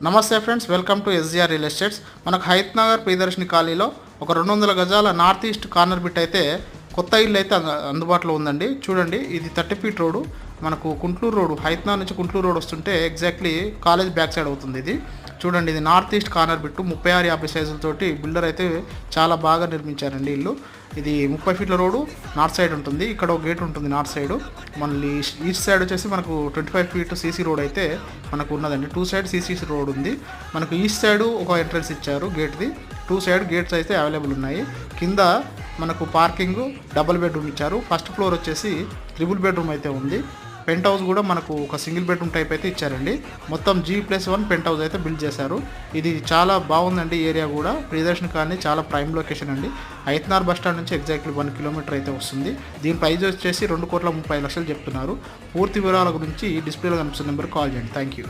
నమస్తే friends, welcome to SGR real estates. మనకు హయత్ నగర్ ప్రియదర్శిని కాలనీలో ఒక 200 గజాల నార్త్ ఈస్ట్ కార్నర్ బిట్ అయితే కొత్త ఇల్లు అయితే అందుబాటులో ఉందండి. చూడండి, ఇది 30 ఫీట్ రోడ్డు. మనకు కుంట్లూరు రోడ్, హయత్ నగర్ నుంచి కుంట్లూరు రోడ్ వస్తుంటే ఎగ్జాక్ట్లీ కాలేజ్ బ్యాక్ సైడ్ అవుతుంది. ఇది చూడండి, ఇది నార్త్ ఈస్ట్ కార్నర్ బిట్టు 36-50 సైజులతోటి బిల్డర్ అయితే చాలా బాగా నిర్మించారండి ఇల్లు. ఇది 30 ఫీట్ల రోడ్డు నార్త్ సైడ్ ఉంటుంది. ఇక్కడ ఒక గేట్ ఉంటుంది నార్త్ సైడ్. మళ్ళీ ఈస్ట్ సైడ్ వచ్చేసి మనకు 25 ఫీట్ సీసీ రోడ్ అయితే మనకు ఉన్నదండి. 2 సైడ్ సీసీ రోడ్ ఉంది. మనకు ఈస్ట్ సైడ్ ఒక ఎంట్రన్స్ ఇచ్చారు గేట్ది. 2 సైడ్ గేట్స్ అయితే అవైలబుల్ ఉన్నాయి. కింద మనకు పార్కింగ్, డబుల్ బెడ్రూమ్ ఇచ్చారు. ఫస్ట్ ఫ్లోర్ వచ్చేసి ట్రిపుల్ బెడ్రూమ్ అయితే ఉంది. పెంట్ హౌస్ కూడా మనకు ఒక సింగిల్ బెడ్రూమ్ టైప్ అయితే ఇచ్చారండి. మొత్తం G+1 పెంట్ హౌస్ అయితే బిల్డ్ చేశారు. ఇది చాలా బాగుందండి. ఏరియా కూడా ప్రియదర్శిని కాలనీ చాలా ప్రైమ్ లొకేషన్ అండి. హయత్ నగర్ బస్ స్టాండ్ నుంచి ఎగ్జాక్ట్లీ 1 కిలోమీటర్ అయితే వస్తుంది. దీని ప్రైస్ వచ్చేసి 2,30,30,000 చెప్తున్నారు. పూర్తి వివరాల గురించి డిస్ప్లేలో కనిపిస్తున్న నెంబర్ కాల్ చేయండి. Thank you.